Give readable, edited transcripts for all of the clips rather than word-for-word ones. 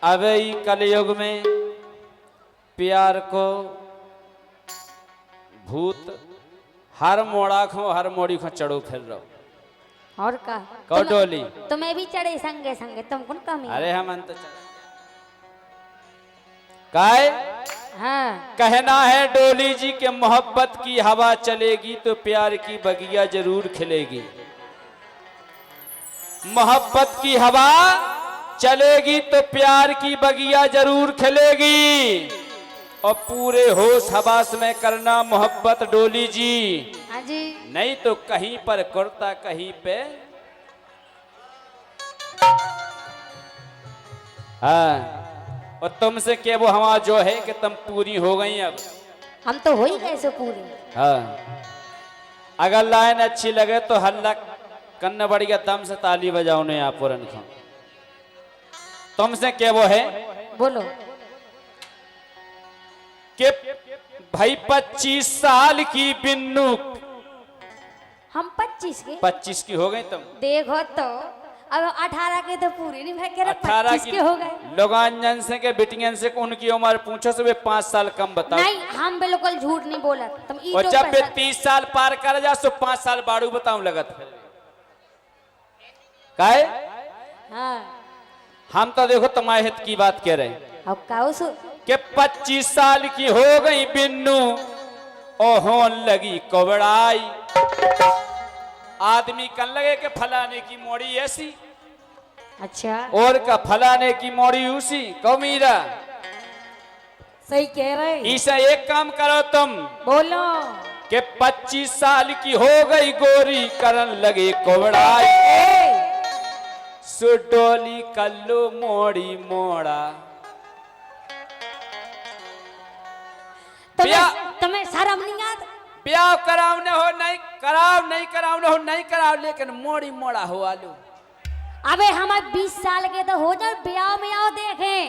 अब कलयुग में प्यार को भूत हर मोड़ा खो हर मोड़ी खो चढ़ो फिर रहो और का कौटोली तुम्हें भी चढ़े संगे संगे तुम कौन कमी अरे हम अंत काय हाँ कहना है डोली जी के मोहब्बत की हवा चलेगी तो प्यार की बगिया जरूर खिलेगी। मोहब्बत की हवा चलेगी तो प्यार की बगिया जरूर खिलेगी। और पूरे होश हवास में करना मोहब्बत डोली जी, हाँ जी नहीं तो कहीं पर कुर्ता कहीं पे हाँ। और तुमसे के वो हवा जो है कि तुम पूरी हो गई अब हम तो हो ही कैसे पूरे। हाँ। अगर लाइन अच्छी लगे तो हल्ला करना बढ़िया दम से ताली बजाओ ने आप पूरन खा। तुमसे क्या वो है बोलो कि भाई 25 साल की बिन्नू हम 25 के 25 की हो गई तुम। देखो तो अब 18 के तो पूरे नहीं भाई कह रहे 18 25 के हो गए। लोगांजन से के बिटियन से उनकी उम्र पूछो से वे 5 साल कम बताओ। नहीं हम बिल्कुल झूठ नहीं बोला तुम और जब वे 30 साल पार कर जा तो 5 साल बाड़ू बताऊं लगत है काय। हाँ हम तो देखो तुम्हारे हित की बात कह रहे हैं अब काऊ सु कि 25 साल की हो गई बिन्नू और होन लगी कोबड़ाई। आदमी कन लगे कि फलाने की मोड़ी ऐसी अच्छा और का फलाने की मोड़ी उसी कौमीरा। सही कह रहे ईसा एक काम करो तुम बोलो कि 25 साल की हो गई गोरी करन लगे कोबड़ाई। सुडोली कल्लू मोड़ी मोड़ा तुम्हें शर्म नहीं आता। ब्याह कराव न हो नहीं कराव नहीं कराव न हो नहीं कराव लेकिन मोड़ी मोड़ा हो आलू। अबे हमारे 20 साल के तो हो जाए ब्याह में आओ देखें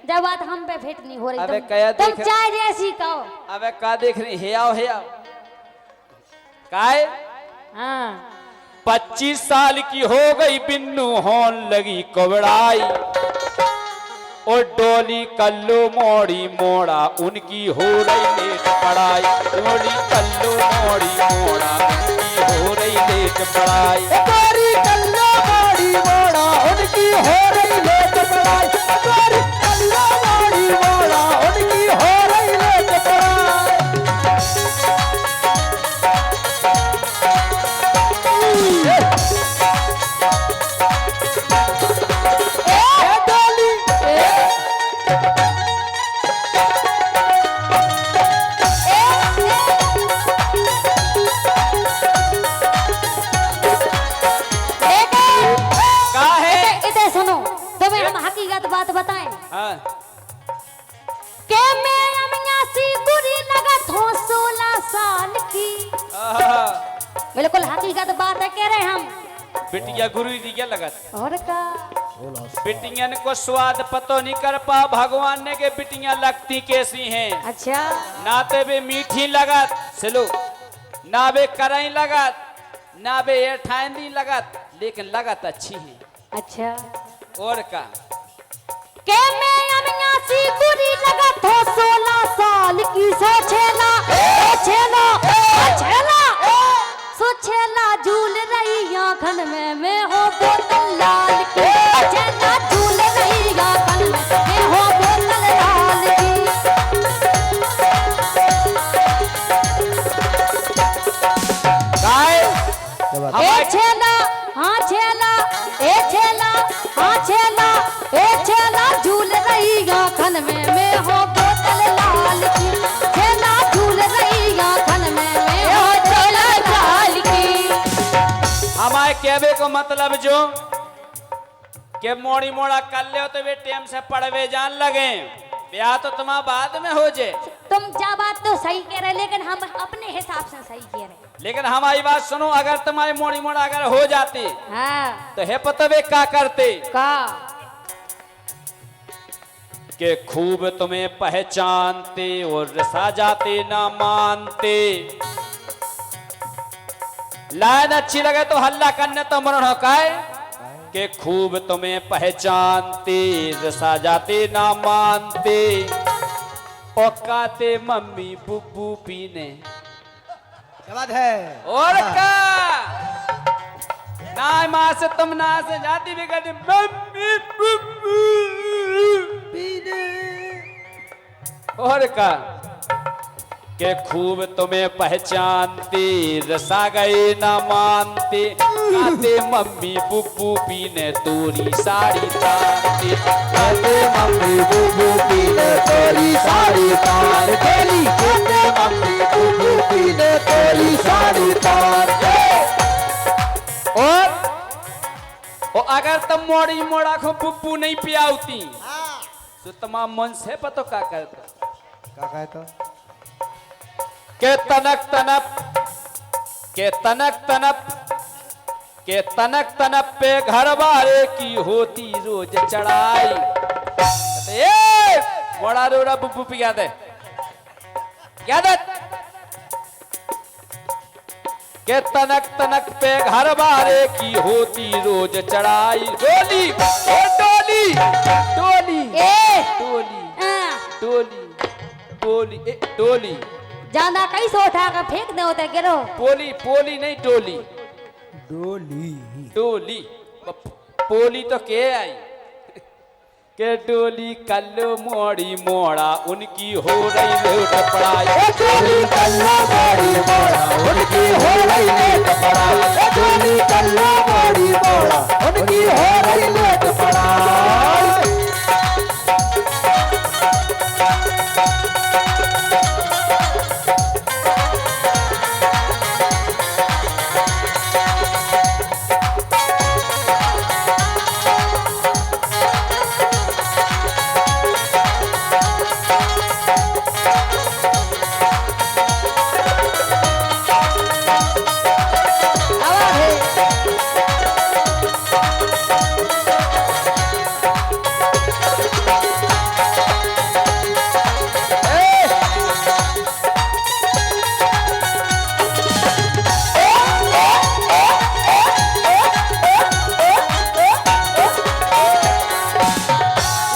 जब बात हम पे फिट नहीं हो रही। अबे तुम, कया तुम देख चाय जैसी कहो। अबे का देख रही हे आओ काय। हाँ 25 साल की हो गई बिन्नू होन लगी कोबड़ाई। और डोली कल्लू मोड़ी मोड़ा उनकी हो रही लेट पढ़ाई। डोली कल्लू मोड़ी मोड़ा उनकी हो रही लेट पढ़ाई। डोली कल्लू मोड़ी मोड़ा उनकी हो रही लेट पढ़ाई। डोली कल्लू मोड़ी मोड़ा उनकी हो रही लेट पढ़ाई। बात बताएं हाँ। के मैं अमियासी बुरी लगत हो 16 साल की। बिल्कुल हकीकत बात है कह रहे हम। बिटिया गुरु दिया लगत और का बिटियन को स्वाद पतो नहीं कर पा भगवान ने के बिटियां लगती कैसी हैं। अच्छा नाते वे मीठी लगत सिलो ना वे कराई लगत ना वे एठाइंदी लगत लेकिन लगत अच्छी है। अच्छा और का के मैं अमियासी बुरी लगत हो 16 साल की। सोचेला झूल रही आंखन में मैं हो बोतल लाल की। सोचेला झूल रही आंखन में मैं हो बोतल लाल की। काय ए छेला हाँ छेला ए छेला हाँ छेला ए छेला झूल रही आंखन में मैं हो बोतल लाल की। छेला झूल रही आंखन में मैं हो बोतल लाल की। हमारे कहवे को मतलब जो के मोड़ी मोड़ा कर ले तो वे टाइम से पढ़वे जान लगे। ब्याह तो तुम्हारा बाद में हो जे। तुम जा बात तो सही कह रहे लेकिन हम अपने हिसाब से सही कह रहे। लेकिन हमारी बात सुनो अगर तुम्हारी मोड़ी मोड़ा अगर हो जाती हाँ तो है पता वे क्या करते का के खूब तुम्हें पहचानते और रसा जाते ना मानते। लाइन अच्छी लगे तो हल्ला करने तो मन का के खूब तुम्हें पहचानते रसा जाते ना मानते औकाते मम्मी बुब्बू पीने क्या बात है और का ना माँ से तुम ना से जाती भी कहती मम्मी बुब्बू पीने और का के खूब तुम्हें पहचानते रसा गए ना मानते कहते मम्मी बुब्बू पीने तोरी साड़ी तानते कहते मम्मी बुबू पीने तेरी साड़ी तार केली कहते मम्मी बुबू पीने तेरी साड़ी तार और अगर तुम मोड़ी मोड़ा को बुब्बू नहीं पियावती तो तमाम मन से पतो का करता क्या कहता के तनक तनप के तनक तनप के तनक तनप पे घर वाले की होती रोज चढ़ाई ए मोड़ा रोड़ा बुब्बू पिया दे के तनक तनक पे घर वाले की होती रोज चढ़ाई डोली ओ डोली डोली ए डोली हाँ, डोली डोली ए डोली ज्यादा कैसे उठा कर फेंक दे होते गिरो पोली पोली नहीं डोली डोली डोली पोली तो के आई के डोली कल्लो मोड़ी मोड़ा उनकी हो रही लूट पड़ाई डोली कल्ला मोड़ी मोड़ा उनकी हो रही लेट पड़ाई डोली कल्ला मोड़ी मोड़ा उनकी हो रही लेट पड़ाई आवाज है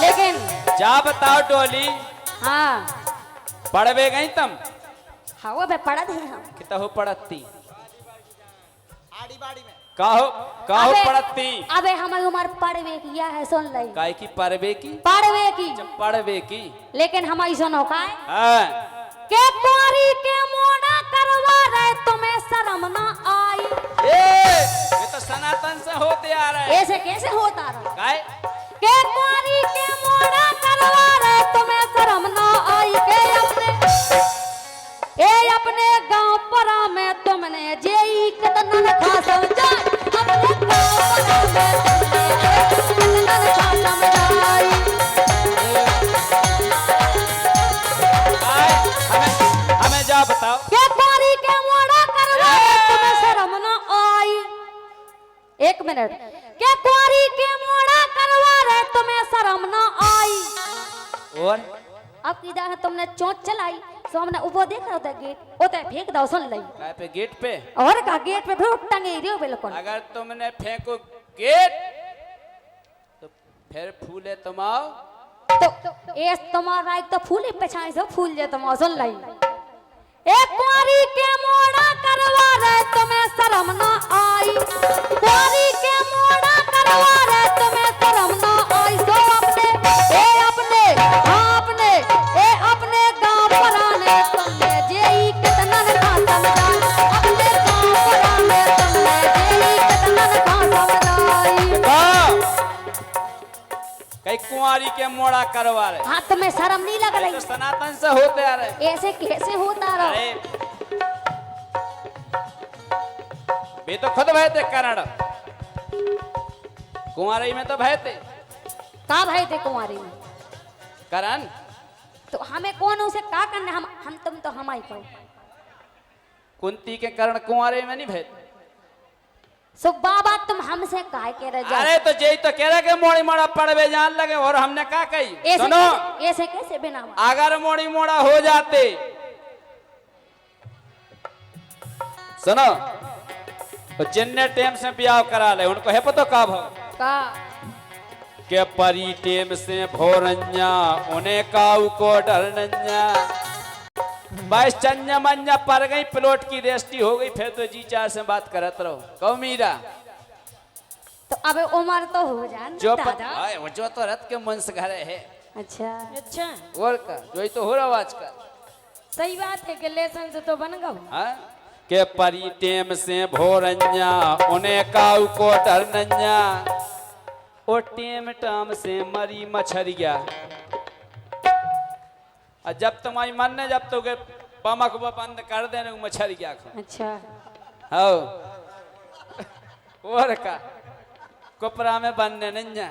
लेकिन जा बताओ डोली हाँ पढ़वे गई तुम हवा पे पड़ा थे हम कितना हो पढ़ती काहो काहो पढ़ती अबे हमारी उम्र पढ़वे की या है सुन लई काय की पढ़वे की पढ़वे की जब पढ़वे की लेकिन हमारी सुनो का है हाँ के तोरी के मोड़ा करवा रहे तुम्हें शर्म ना आई ये तो सनातन से होते आ रहा है ऐसे कैसे होता रहा काय के तोरी के मोड़ा करवा रहे तुम्हें शर्म ना आई के अपने गांव परा में तुमने जेई कितना खा समझा अपने गांव परा में तुमने कितना खा समझाई काय हमें जा बताओ के तोरी के मोड़ा करवा रहे तुम्हें शर्म ना आई एक मिनट के तोरी के मोड़ा करवा रहे तुम्हें शर्म ना आई और अब किधर है तुमने चोट चलाई सो हमने ऊपर देख रहा होता गेट ओते फेंक दो सुन लई काय पे गेट पे और का गेट पे फिर टंगे रियो बिल्कुल अगर तुमने फेंको गेट तो फिर फूले तुम आओ तो ए तुम्हारा एक तो फूल पछाई से फूल जे तुम सुन लई एक कुंवारी के मोड़ा करवा रहे तुम्हें शर्म ना आई कुंवारी के मोड़ा करवा रहे तुम्हें शर्म ना आई सो अपने गांव पराने तुमने जेई कितना खा समझाई अपने गांव पराने तुमने जेई कितना खा समझाई कई कुंवारी के मोड़ा करवा रहे हाथ में शर्म नहीं लग तो रही सनातन से होते आ रहे ऐसे कैसे होता रहा अरे वे तो खुद भय थे करण कुंवारी में तो भय थे का भाई थे कुंवारी में करण तो हमें कौन उसे का करना हम तुम तो हमारी कहो कुंती के करण कुंवारे में नहीं भय थे सो बाबा तुम हमसे काहे कह रहे जा अरे तो जय तो कह रहे कि मोड़ी मोड़ा पड़वे जान लगे और हमने क्या कही सुनो ऐसे कैसे बिना अगर मोड़ी मोड़ा हो जाते सुनो तो जिन्ने टाइम से ब्याह करा ले उनको है पता का भाव का के परी टेम से भोरन्या उन्हें काऊ को डरनन्या। बस चन्या मन्या पर गई, प्लॉट की रेस्टी हो गई, फिर तो जी चार से बात करत रहो। कहो मीरा तो अब उम्र तो हो जान जो दादा। वो जो तो रथ के मन से घरे है। अच्छा अच्छा और का जो तो हो रहा आज का सही बात है कि लेसन से तो बन गो। हाँ? के परी टेम से भोरन्या उन्हें काऊ को डरनन्या। ओ टेम टाम से मरी मछरिया। और जब तुम्हारी मन ने जब तो के पमक बंद कर देने मछरिया खा। अच्छा हो और का कोपरा में बनने नहीं।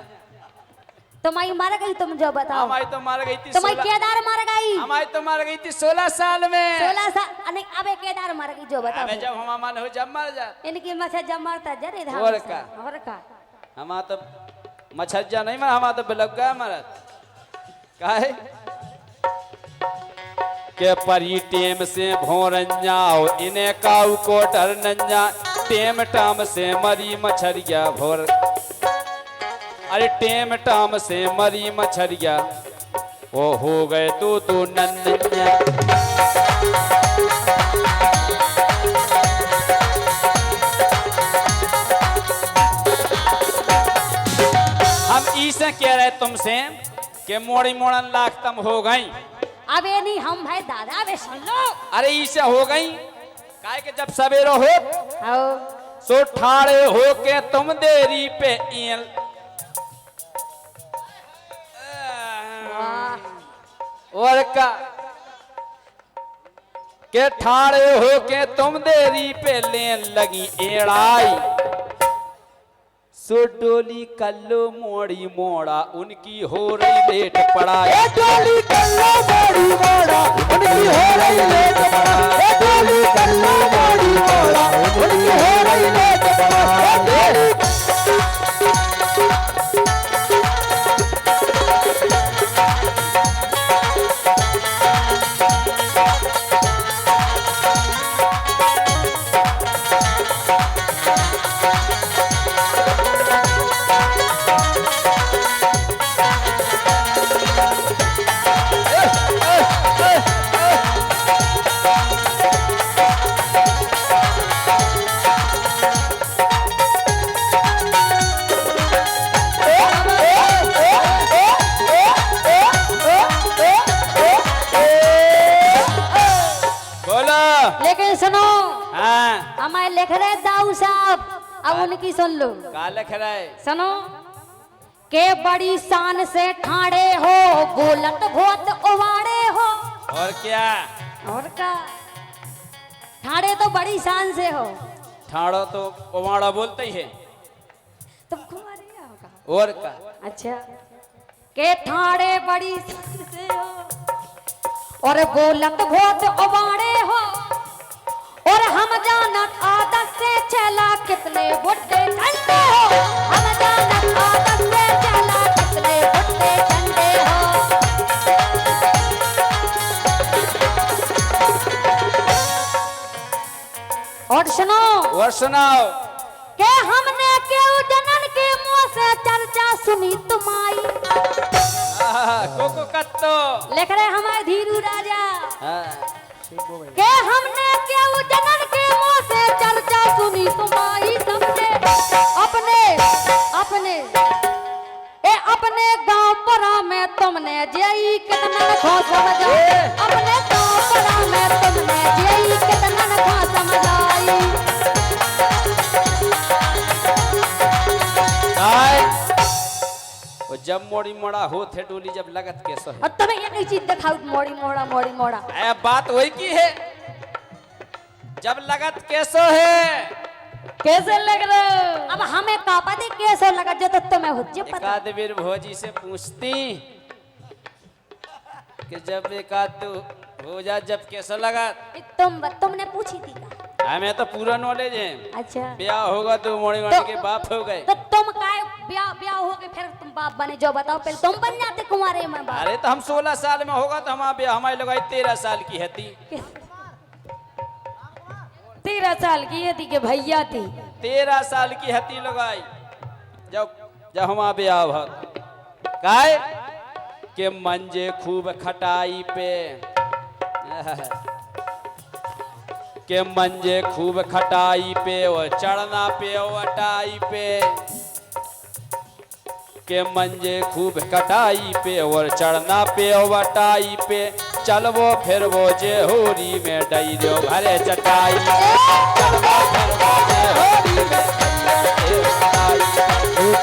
तुम्हारी मर गई, तुम जो बताओ। हमारी तो मार गई थी तुम्हारी केदार मर गई। हमारी तो मार गई थी 16 साल में। 16 साल नहीं, अबे केदार मर गई जो बताओ। अबे जब हमारा मन हो जब मर जा। इनकी मछे जब मरता जरे धाम और से। का? और का हमारा तो मछरिया नहीं मर, हमारा तो बिलग्गा मरत काहे के परी टेम से भोरन्या इन्हें काऊ को डरनन्या। टेम टाम से मरी मछरिया भोर। अरे टेम टाम से मरी मछरिया ओ हो गए तो नन्या। हम इसे कह रहे तुमसे कि मोड़ी मोड़न लाख तम हो गई। अब ये नहीं हम भाई दादा बे सुन लो। अरे इसे हो गई काहे के जब सवेरो हो आओ सो ठाड़े हो के तुम देरी पे ईल। और का के ठाड़े हो के तुम देरी पे लेन लगी एड़ाई। सो डोली कल्लो मोड़ी मोड़ा उनकी हो रही लेट पड़ाई। ए डोली कल्लो मोड़ी मोड़ा उनकी हो रही लेट पड़ाई। ए डोली कल्लो मोड़ी मोड़ा उनकी हो रही लेट पड़ाई। लेकिन सुनो, हाँ हमारे लिख रहे दाऊ साहब, अब उनकी सुन लो। का लिख रहा है? सुनो के बड़ी शान से ठाड़े हो, बोलत बहुत उवाड़े हो। और क्या? और का ठाड़े तो बड़ी शान से हो। ठाड़ो तो पवाड़ा बोलते ही है। तुम कुंवारे हो? और का? अच्छा के ठाड़े बड़ी शान से हो और बोलत बहुत उवाड़े हो। और हम जानत आदत से चला कितने बुड्ढे ठंडे हो। हम जानत आदत से चला कितने बुड्ढे ठंडे हो। और सुनाओ के हमने क्यों जनन के मुंह से चर्चा सुनी तुम्हारी। कोको कत्तो लिख रहे हमारे धीरू राजा हाँ। के हमने क्यों जनन के मुंह से चर्चा सुनी तुम्हारी। सबने अपने अपने अपने गांव परा में तुमने जई कितना खो समझा। अपने गांव परा में तुमने जई कितना खो समझाई। वो जब मोड़ी मोड़ा हो थे डोली जब लगत कैसो है। और तुम्हें ये चीज दिखाओ मोड़ी मोड़ा मोड़ी मोड़ा। बात वही की है जब लगत कैसो है। कैसे लग रहे हो? अब हमें का पता कैसे लगा जो तो तुम्हें हो पता। एकाध बेर भौजी से पूछती कि जब एकाध हो जा जब कैसा लगा। तुमने पूछी थी का? हमें तो पूरा नॉलेज है। अच्छा ब्याह होगा तो मोड़ी मोड़ी के बाप हो गए। तो तुम काय ब्याह हो गए फिर तुम बाप बने जो बताओ। पहले तुम बन जाते कुंवारे में बाप। अरे तो हम 16 साल में होगा तो हमारा ब्याह हमारी लगाई 13 साल की है थी। 13 साल की है थी कि भैया थी। 13 साल की हती लगाई जब जब हम ब्याह भत काय के मंजे खूब खटाई पे के मंजे खूब खटाई पे वो चढ़ना पे वटाई पे के मंजे खूब कटाई पे और चढ़ना पे वटाई पे चलवो फिर वो जे होरी में डई दो भरे चटाई चलवो फिर वो जे होरी में डई दो चटाई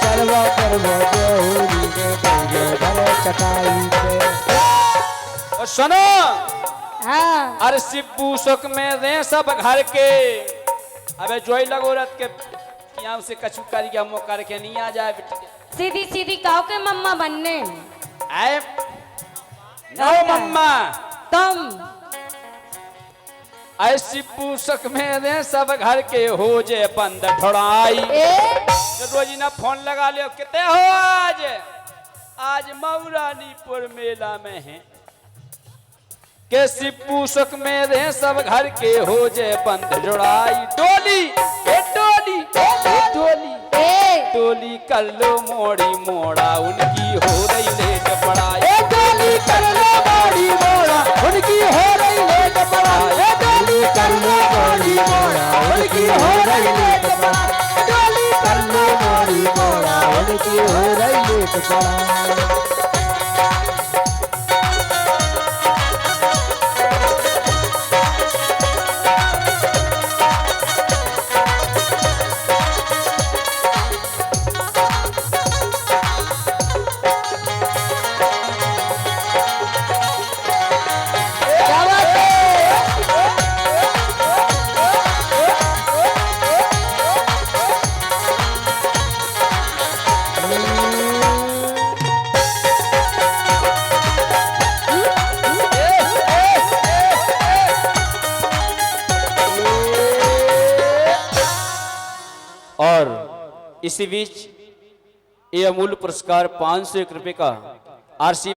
चलवा करवा होली में डई दो भरे चटाई पे। और सुनो हाँ अरे सिब्बू सुख में दे सब घर के अबे जोई लगो रत के यहाँ से कछु कर गया मो करके नहीं आ जाए बेटी सीधी सीधी काओ के मम्मा बनने आए नो मम्मा तुम ऐसी पूसक में दे सब घर के हो जे बंद ठोड़ाई तो रोजी ना फोन लगा लियो कितने हो आज आज मऊरानीपुर मेला में है के सिप्पूसक में दे सब घर के हो जे बंद जोड़ाई डोली ए डोली ए डोली डोली कर लो मोड़ी मोड़ा उनकी हो रही लेट पड़ाई ए डोली कर लो मोड़ी मोड़ा उनकी हो रही लेट पड़ाई ए डोली कर लो मोड़ी मोड़ा उनकी हो रही लेट पड़ाई डोली कर लो मोड़ी मोड़ा उनकी हो रही लेट पड़ाई। और इसी बीच ये अमूल्य पुरस्कार 501 रुपए का आरसी